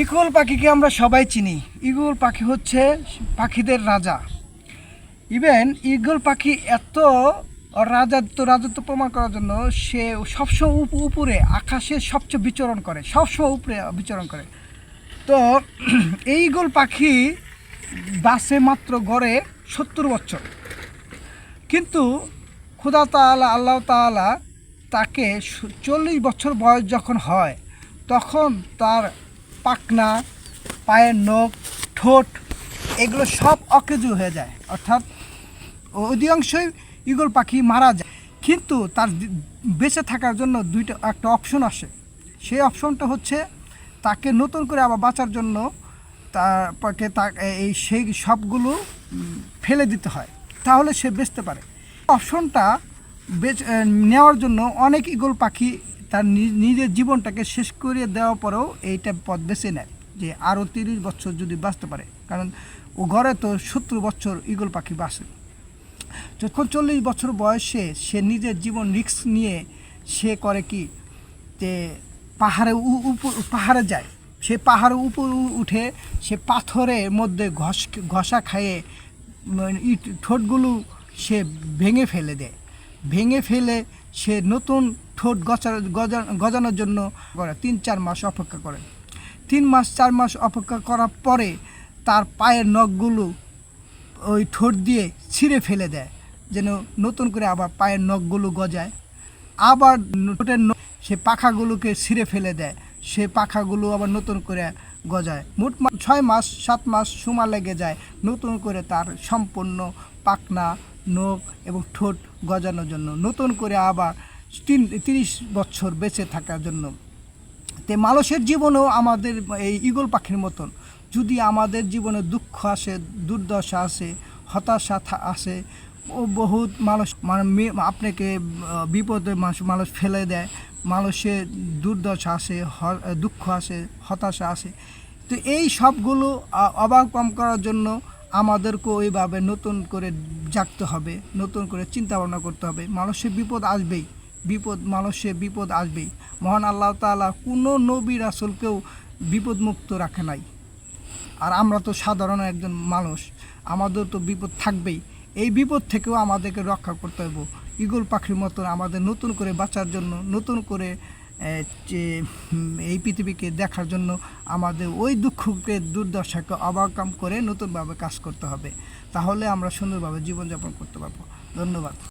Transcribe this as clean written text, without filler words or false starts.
Eagle পাখিকে আমরা সবাই চিনি। ঈগল পাখি হচ্ছে পাখিদের রাজা। ইভেন ঈগল পাখি এত রাজত্ব প্রমাণ করার জন্য সে সবসময় উপরে আকাশে সবচেয়ে বিচরণ করে, সবসময় উপরে বিচরণ করে। তো এই ঈগল পাখি বাসে মাত্র গড়ে 70 বছর, কিন্তু খোদা তাআলা আল্লাহ তাআলা তাকে 40 বছর বয়স যখন হয় তখন তার পাখনা, পায়ের নখ, ঠোঁট এগুলো সব অকেজো হয়ে যায়, অর্থাৎ অধিকাংশই ঈগল পাখি মারা যায়। কিন্তু তার বেঁচে থাকার জন্য একটা অপশন আসে। সেই অপশনটা হচ্ছে তাকে নতুন করে আবার বাঁচার জন্য তারপরে সেই সবগুলো ফেলে দিতে হয়, তাহলে সে বেঁচতে পারে। অপশনটা নেওয়ার জন্য অনেক ঈগল পাখি তার নিজের জীবনটাকে শেষ করে দেওয়ার পরেও এইটা পথ বেছে নেয় যে আরও 30 বছর যদি বাঁচতে পারে, কারণ ও ঘরে তো 70 বছর ঈগল পাখি বাঁচে। যখন 40 বছর বয়সে সে নিজের জীবন রিস্ক নিয়ে সে করে কি, যে পাহাড়ে যায়। সে পাহাড়ের উপর উঠে সে পাথরের মধ্যে ঘষা খাইয়ে ঠোঁটগুলো সে ভেঙে ফেলে দেয়। ভেঙে ফেলে সে নতুন ঠোঁট গজানোর জন্য 3-4 মাস অপেক্ষা করে। 3-4 মাস অপেক্ষা করার পরে তার পায়ের নখগুলো ওই ঠোঁট দিয়ে ছিঁড়ে ফেলে দেয়, যেন নতুন করে আবার পায়ের নখগুলো গজায়। আবার ঠোঁটের সে পাখাগুলোকে ছিঁড়ে ফেলে দেয়, সে পাখাগুলো আবার নতুন করে গজায়। মোট 6-7 মাস সময় লেগে যায় নতুন করে তার সম্পূর্ণ পাখনা, নখ এবং ঠোঁট গজানোর জন্য, নতুন করে আবার 30 বছর বেঁচে থাকার জন্য। তে মানুষের জীবনেও আমাদের এই ঈগল পাখির মতন যদি আমাদের জীবনে দুঃখ আসে, দুর্দশা আসে, হতাশা আসে, ও বহুত মানুষ আপনাকে বিপদে মানুষ ফেলে দেয়, মানুষের দুর্দশা আসে, দুঃখ আসে, হতাশা আসে। তো এই সবগুলো ওভারকাম করার জন্য আমাদেরকে ওইভাবে নতুন করে জাগতে হবে, নতুন করে চিন্তা ভাবনা করতে হবে। মানুষের বিপদ আসবেই, মানুষের বিপদ আসবেই। মহান আল্লাহ তাআলা কোনো নবী রাসূলকেও বিপদমুক্ত রাখে নাই। আর আমরা তো সাধারণ একজন মানুষ, আমাদের তো বিপদ থাকবেই। এই বিপদ থেকেও আমাদেরকে রক্ষা করতে হবে। ঈগল পাখির মতন আমাদের নতুন করে বাঁচার জন্য, নতুন করে এই পৃথিবীকে দেখার জন্য আমাদের ওই দুঃখকে, দুর্দশাকে ওভারকাম করে নতুনভাবে কাজ করতে হবে। তাহলে আমরা সুন্দরভাবে জীবনযাপন করতে পারবো। ধন্যবাদ।